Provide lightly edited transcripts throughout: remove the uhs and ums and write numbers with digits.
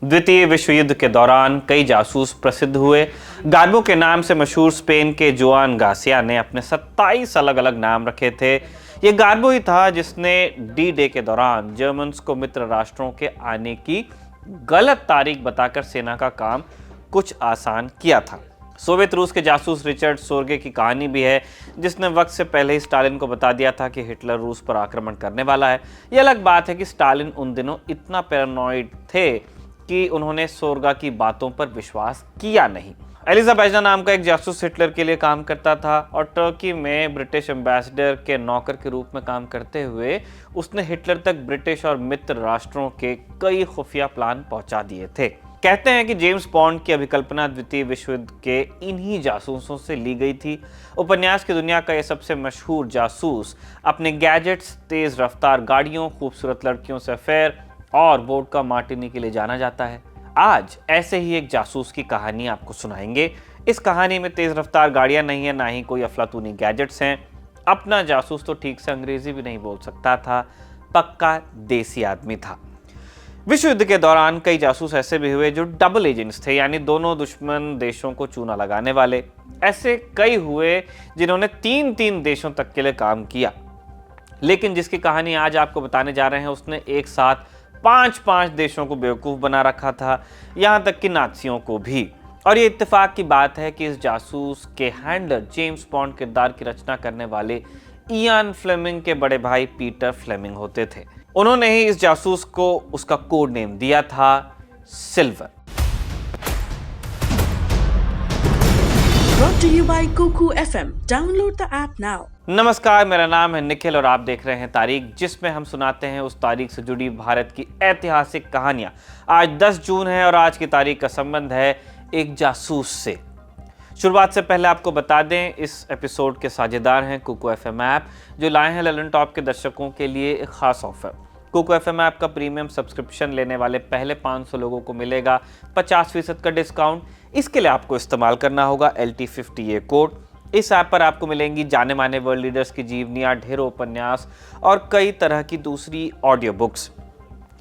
द्वितीय विश्व युद्ध के दौरान कई जासूस प्रसिद्ध हुए। गार्बो के नाम से मशहूर स्पेन के जोआन गार्सिया ने अपने 27 अलग अलग नाम रखे थे। ये गार्बो ही था जिसने डी डे के दौरान जर्मन्स को मित्र राष्ट्रों के आने की गलत तारीख बताकर सेना का काम कुछ आसान किया था। सोवियत रूस के जासूस रिचर्ड सोर्गे की कहानी भी है, जिसने वक्त से पहले ही स्टालिन को बता दिया था कि हिटलर रूस पर आक्रमण करने वाला है। यह अलग बात है कि स्टालिन उन दिनों इतना पैरानॉइड थे कि उन्होंने सोर्गा की बातों पर विश्वास किया नहीं। एलिजा बेजना नाम का एक जासूस हिटलर के लिए काम करता था और टर्की में ब्रिटिश एम्बेसडर के नौकर के रूप में काम करते हुए उसने हिटलर तक ब्रिटिश और मित्र राष्ट्रों के कई खुफिया प्लान पहुंचा दिए थे। कहते हैं कि जेम्स बॉन्ड की अभिकल्पना द्वितीय विश्व युद्ध के इन्हीं जासूसों से ली गई थी। उपन्यास की दुनिया का यह सबसे मशहूर जासूस अपने गैजेट्स, तेज रफ्तार गाड़ियों, खूबसूरत लड़कियों से अफेयर और वोडका मार्टिनी के लिए जाना जाता है। आज ऐसे ही एक जासूस की कहानी आपको सुनाएंगे। इस कहानी में तेज रफ्तार गाड़ियां नहीं है, ना ही कोई अफलातूनी गैजेट्स हैं। अपना जासूस तो ठीक से अंग्रेजी भी नहीं बोल सकता था, पक्का देसी आदमी था। विश्व युद्ध के दौरान कई जासूस ऐसे भी हुए जो डबल एजेंट्स थे, यानी दोनों दुश्मन देशों को चूना लगाने वाले। ऐसे कई हुए जिन्होंने 3-3 देशों तक के लिए काम किया। लेकिन जिसकी कहानी आज आपको बताने जा रहे हैं, उसने एक साथ 5-5 देशों को बेवकूफ़ बना रखा था, यहाँ तक कि नाज़ियों को भी। और ये इत्तेफाक की बात है कि इस जासूस के हैंडलर जेम्स बॉन्ड किरदार की रचना करने वाले इयान फ्लेमिंग के बड़े भाई पीटर फ्लेमिंग होते थे। उन्होंने ही इस जासूस को उसका कोड नेम दिया था silver. Brought to you by Kuku FM. Download the app now. नमस्कार, मेरा नाम है निखिल और आप देख रहे हैं तारीख, जिसमें हम सुनाते हैं उस तारीख से जुड़ी भारत की ऐतिहासिक कहानियां। आज 10 जून है और आज की तारीख का संबंध है एक जासूस से। शुरुआत से पहले आपको बता दें, इस एपिसोड के साझेदार हैं कुकू एफएम ऐप, जो लाए हैं ललन टॉप के दर्शकों के लिए एक खास ऑफर। कुकू एफएम ऐप का प्रीमियम सब्सक्रिप्शन लेने वाले पहले 500 लोगों को मिलेगा 50% का डिस्काउंट। इसके लिए आपको इस्तेमाल करना होगा LT50 कोड। इस ऐप पर आपको मिलेंगी जाने माने वर्ल्ड लीडर्स की जीवनियाँ, ढेरों उपन्यास और कई तरह की दूसरी ऑडियो बुक्स।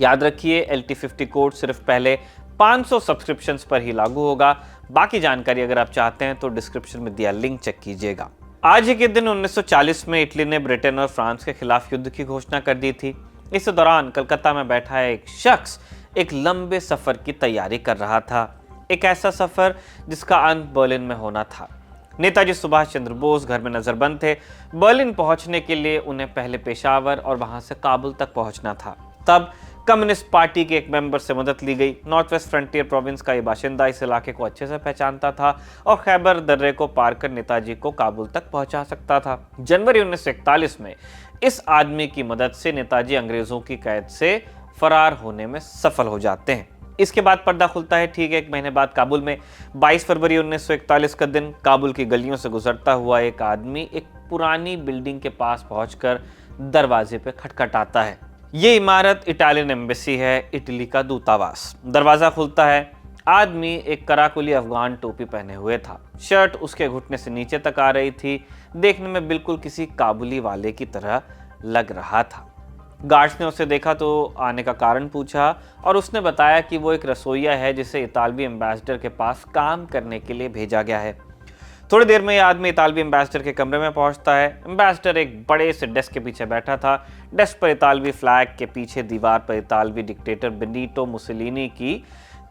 याद रखिए, LT50 कोड सिर्फ पहले 500 सब्सक्रिप्शंस पर ही लागू होगा। बाकी जानकारी अगर आप चाहते हैं तो डिस्क्रिप्शन में दिया लिंक चेक कीजिएगा। आज ही के दिन 1940 में इटली ने ब्रिटेन और फ्रांस के खिलाफ युद्ध की घोषणा कर दी थी। इस दौरान कलकत्ता में बैठा एक शख्स एक लंबे सफर की तैयारी कर रहा था, एक ऐसा सफर जिसका अंत बर्लिन में होना था। नेताजी सुभाष चंद्र बोस घर में नजरबंद थे। बर्लिन पहुंचने के लिए उन्हें पहले पेशावर और वहां से काबुल तक पहुंचना था। तब कम्युनिस्ट पार्टी के एक मेंबर से मदद ली गई। नॉर्थ वेस्ट फ्रंटियर प्रोविंस का ये बाशिंदा इस इलाके को अच्छे से पहचानता था और खैबर दर्रे को पार कर नेताजी को काबुल तक पहुंचा सकता था। जनवरी 1941 में इस आदमी की मदद से नेताजी अंग्रेजों की कैद से फरार होने में सफल हो जाते हैं। इसके बाद पर्दा खुलता है ठीक 1 महीने बाद काबुल में। 22 फरवरी 1941 का दिन, काबुल की गलियों से गुजरता हुआ एक आदमी एक पुरानी बिल्डिंग के पास पहुंचकर दरवाजे पे खटखटाता है। ये इमारत इटालियन एम्बेसी है, इटली का दूतावास। दरवाजा खुलता है। आदमी एक कराकुली अफगान टोपी पहने हुए था। शर्ट उसके घुटने से नीचे तक आ रही थी। देखने में बिल्कुल किसी काबुली वाले की तरह लग रहा था। गार्ड्स ने उसे देखा तो आने का कारण पूछा और उसने बताया कि वो एक रसोइया है जिसे इतालवी एम्बेसडर के पास काम करने के लिए भेजा गया है। थोड़ी देर में यह आदमी इतालवी एम्बेसडर के कमरे में पहुंचता है। एम्बेसडर एक बड़े से डेस्क के पीछे बैठा था। डेस्क पर इतालवी फ्लैग के पीछे दीवार पर इतालवी डिक्टेटर बेनिटो मुसोलिनी की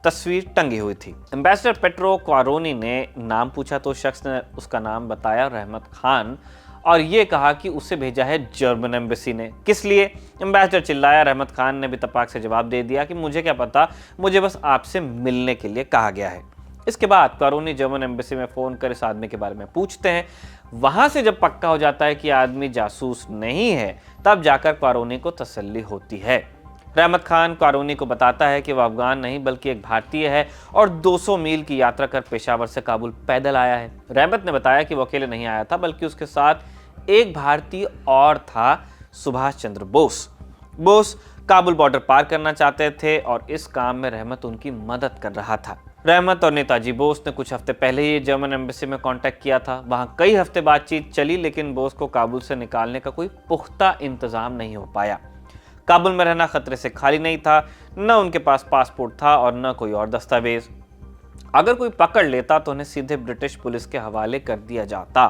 तस्वीर टंगी हुई थी। एम्बेसडर पेट्रो क्वारोनी ने नाम पूछा तो शख्स ने उसका नाम बताया, रहमत खान, और ये कहा कि उसे भेजा है जर्मन एम्बेसी ने। किस लिए? एम्बेसडर चिल्लाया। रहमत खान ने भी तपाक से जवाब दे दिया कि मुझे क्या पता, मुझे बस आपसे मिलने के लिए कहा गया है। इसके बाद क्वारोनी जर्मन एम्बेसी में फ़ोन कर इस आदमी के बारे में पूछते हैं। वहाँ से जब पक्का हो जाता है कि आदमी जासूस नहीं है, तब जाकर क्वारोनी को तसल्ली होती है। रहमत खान क्वारोनी को बताता है कि वह अफगान नहीं बल्कि एक भारतीय है और 200 मील की यात्रा कर पेशावर से काबुल पैदल आया है। रहमत ने बताया कि वो अकेले नहीं आया था बल्कि उसके साथ एक भारतीय और था, सुभाष चंद्र बोस। बोस काबुल बॉर्डर पार करना चाहते थे और इस काम में रहमत उनकी मदद कर रहा था। रहमत और नेताजी बोस ने कुछ हफ्ते पहले ही जर्मन एम्बेसी में कांटेक्ट किया था। वहां कई हफ्ते बातचीत चली, लेकिन बोस को काबुल से निकालने का कोई पुख्ता इंतजाम नहीं हो पाया। काबुल में रहना खतरे से खाली नहीं था। न उनके पास पासपोर्ट था और न कोई और दस्तावेज। अगर कोई पकड़ लेता तो उन्हें सीधे ब्रिटिश पुलिस के हवाले कर दिया जाता।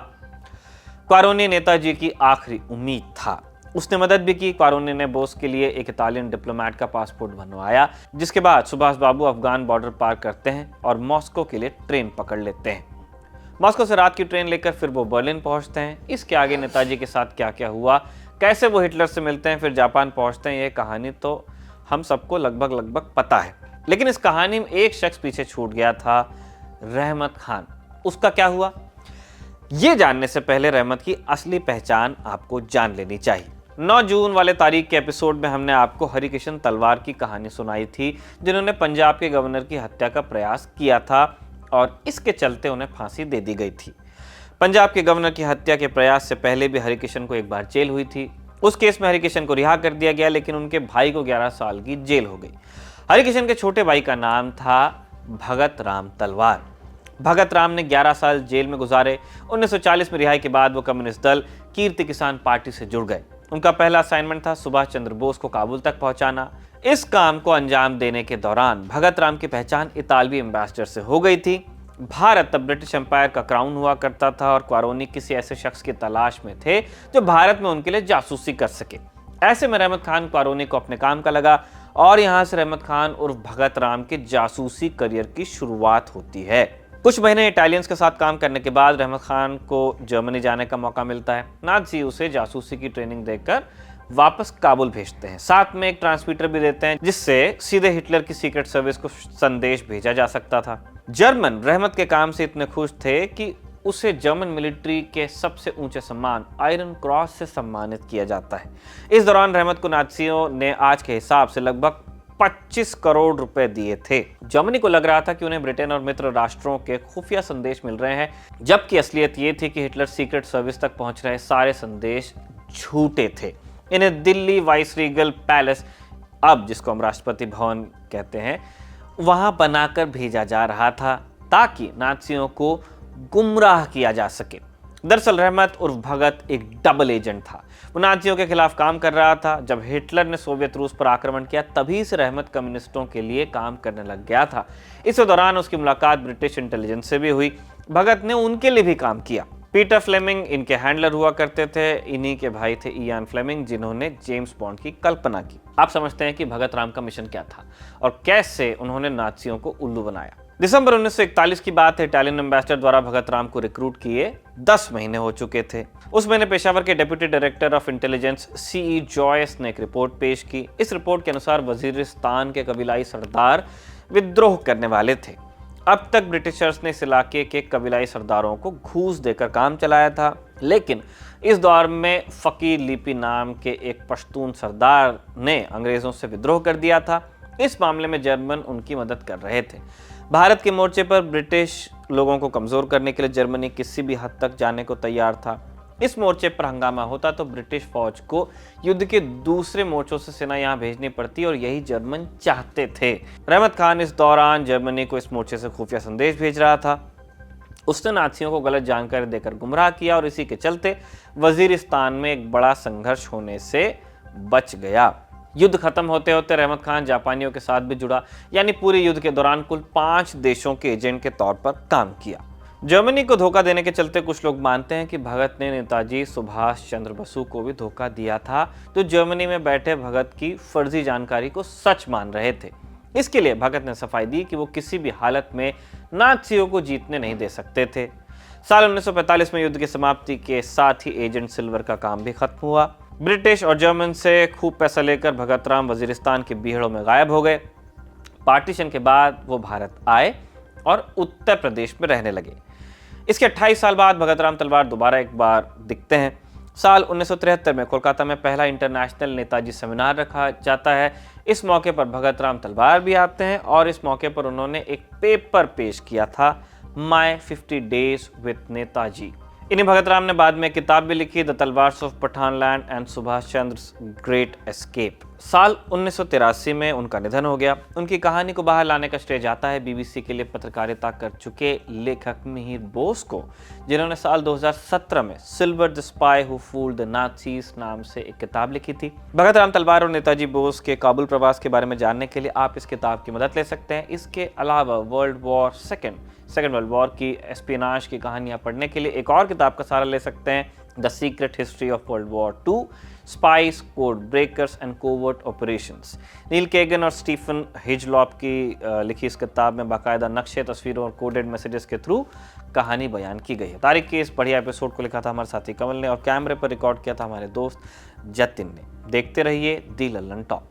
क्वारोनी नेताजी की आखिरी उम्मीद था। उसने मदद भी की। क्वारोनी ने बोस के लिए एक इटालियन डिप्लोमेट का पासपोर्ट बनवाया, जिसके बाद सुभाष बाबू अफगान बॉर्डर पार करते हैं और मॉस्को के लिए ट्रेन पकड़ लेते हैं। मॉस्को से रात की ट्रेन लेकर फिर वो बर्लिन पहुंचते हैं। इसके आगे नेताजी के साथ क्या क्या हुआ, कैसे वो हिटलर से मिलते हैं, फिर जापान पहुंचते हैं, ये कहानी तो हम सबको लगभग पता है। लेकिन इस कहानी में एक शख्स पीछे छूट गया था, रहमत खान। उसका क्या हुआ, ये जानने से पहले रहमत की असली पहचान आपको जान लेनी चाहिए। 9 जून वाले तारीख के एपिसोड में हमने आपको हरिकिशन तलवार की कहानी सुनाई थी, जिन्होंने पंजाब के गवर्नर की हत्या का प्रयास किया था और इसके चलते उन्हें फांसी दे दी गई थी। पंजाब के गवर्नर की हत्या के प्रयास से पहले भी हरिकिशन को एक बार जेल हुई थी। उस केस में हरिकिशन को रिहा कर दिया गया, लेकिन उनके भाई को 11 साल की जेल हो गई। हरिकिशन के छोटे भाई का नाम था भगत राम तलवार। भगत राम ने 11 साल जेल में गुजारे। 1940 में रिहाई के बाद वो कम्युनिस्ट दल कीर्ति किसान पार्टी से जुड़ गए। उनका पहला असाइनमेंट था सुभाष चंद्र बोस को काबुल तक पहुंचाना। इस काम को अंजाम देने के दौरान भगत राम की पहचान इतालवी एम्बेसडर से हो गई थी। भारत तब ब्रिटिश एम्पायर का क्राउन हुआ करता था और क्वारोनी किसी ऐसे शख्स की तलाश में थे जो भारत में उनके लिए जासूसी कर सके। ऐसे में रहमत खान क्वारोनी को अपने काम का लगा और यहां से रहमत खान उर्फ भगत राम के जासूसी करियर की शुरुआत होती है। कुछ महीने इटालियंस के साथ काम करने के बाद रहमत खान को जर्मनी जाने का मौका मिलता है। नाज़ी उसे जासूसी की ट्रेनिंग देकर वापस काबुल भेजते हैं। साथ में एक ट्रांसमीटर भी देते हैं, जिससे सीधे हिटलर की सीक्रेट सर्विस को संदेश भेजा जा सकता था। जर्मन रहमत के काम से इतने खुश थे कि उसे जर्मन मिलिट्री के सबसे ऊंचे सम्मान आयरन क्रॉस से सम्मानित किया जाता है। इस दौरान रहमत को नाज़ियों ने आज के हिसाब से लगभग 25 करोड़ रुपए दिए थे। जर्मनी को लग रहा था कि उन्हें ब्रिटेन और मित्र राष्ट्रों के खुफिया संदेश मिल रहे हैं, जबकि असलियत ये थी कि हिटलर सीक्रेट सर्विस तक पहुंच रहे सारे संदेश झूठे थे। इन्हें दिल्ली वाइसरीगल पैलेस, अब जिसको हम राष्ट्रपति भवन कहते हैं, वहां बनाकर भेजा जा रहा था ताकि नाज़ियों को गुमराह किया जा सके। दरअसल रहमत उर्फ भगत एक डबल एजेंट था। वो नाज़ियों के खिलाफ काम कर रहा था। जब हिटलर ने सोवियत रूस पर आक्रमण किया, तभी से रहमत कम्युनिस्टों के लिए काम करने लग गया था। इस दौरान उसकी मुलाकात ब्रिटिश इंटेलिजेंस से भी हुई। भगत ने उनके लिए भी काम किया। पीटर फ्लेमिंग इनके हैंडलर हुआ करते थे। इन्हीं के भाई थे इयान फ्लेमिंग, जिन्होंने जेम्स बॉन्ड की कल्पना की। आप समझते हैं कि भगत राम का मिशन क्या था और कैसे उन्होंने नाज़ियों को उल्लू बनाया। दिसंबर 1941 की बात है। इटालियन एम्बेसडर द्वारा भगत राम को रिक्रूट किए 10 महीने हो चुके थे। उस महीने पेशावर के deputy director of intelligence C E Joyce एक रिपोर्ट पेश की। इस रिपोर्ट के अनुसार वजीरिस्तान के कबीलाई सरदार विद्रोह करने वाले थे। अब तक ब्रिटिशर्स ने इस इलाके के कबीलाई सरदारों को घूस देकर काम चलाया था, लेकिन इस दौर में फकीर लिपि नाम के एक पश्तून सरदार ने अंग्रेजों से विद्रोह कर दिया था। इस मामले में जर्मन उनकी मदद कर रहे थे। भारत के मोर्चे पर ब्रिटिश लोगों को कमजोर करने के लिए जर्मनी किसी भी हद तक जाने को तैयार था। इस मोर्चे पर हंगामा होता तो ब्रिटिश फौज को युद्ध के दूसरे मोर्चों से सेना यहां भेजनी पड़ती और यही जर्मन चाहते थे। रहमत खान इस दौरान जर्मनी को इस मोर्चे से खुफिया संदेश भेज रहा था। उसने नाज़ियों को गलत जानकारी देकर गुमराह किया और इसी के चलते वजीरिस्तान में एक बड़ा संघर्ष होने से बच गया। युद्ध खत्म होते होते रहमत खान जापानियों के साथ भी जुड़ा, यानी पूरे युद्ध के दौरान कुल 5 देशों के एजेंट के तौर पर काम किया। जर्मनी को धोखा देने के चलते कुछ लोग मानते हैं कि भगत ने नेताजी सुभाष चंद्र बसु को भी धोखा दिया था, जो जर्मनी में बैठे भगत की फर्जी जानकारी को सच मान रहे थे। इसके लिए भगत ने सफाई दी कि वो किसी भी हालत में नाज़ियों को जीतने नहीं दे सकते थे। साल 1945 में युद्ध की समाप्ति के साथ ही एजेंट सिल्वर का काम भी खत्म हुआ। ब्रिटिश और जर्मन से खूब पैसा लेकर भगत राम वजीरिस्तान के बीहड़ों में गायब हो गए। पार्टीशन के बाद वो भारत आए और उत्तर प्रदेश में रहने लगे। इसके 28 साल बाद भगत राम तलवार दोबारा एक बार दिखते हैं। साल 1973 में कोलकाता में पहला इंटरनेशनल नेताजी सेमिनार रखा जाता है। इस मौके पर भगत राम तलवार भी आते हैं और इस मौके पर उन्होंने एक पेपर पेश किया था, माय 50 डेज विद नेताजी। इन्हीं भगत राम ने बाद में किताब भी लिखी, the Talwars of Pathanland and Subhash Chandra great escape. साल 1983 में उनका निधन हो गया। उनकी कहानी को बाहर लाने का श्रेय जाता है बीबीसी के लिए पत्रकारिता कर चुके लेखक मिहिर बोस को, जिन्होंने साल 2017 में Silver the spy who fooled the Nazis नाम से एक किताब लिखी थी। भगत राम तलवार और नेताजी बोस के काबुल प्रवास के बारे में जानने के लिए आप इस किताब की मदद ले सकते हैं। इसके अलावा सेकेंड वर्ल्ड वॉर की एस्पिनाज की कहानियां पढ़ने के लिए एक और किताब का सहारा ले सकते हैं, the secret history of world war II, spies, code breakers and covert operations. Neil Keegan और स्टीफन हिजलॉप की लिखी इस किताब में बाकायदा नक्शे, तस्वीरों और कोडेड मैसेजेस के थ्रू कहानी बयान की गई है। तारीख के इस बढ़िया एपिसोड को लिखा था हमारे साथी कमल ने और कैमरे पर रिकॉर्ड किया था हमारे दोस्त जतिन ने। देखते रहिए दी लल्लन टॉक।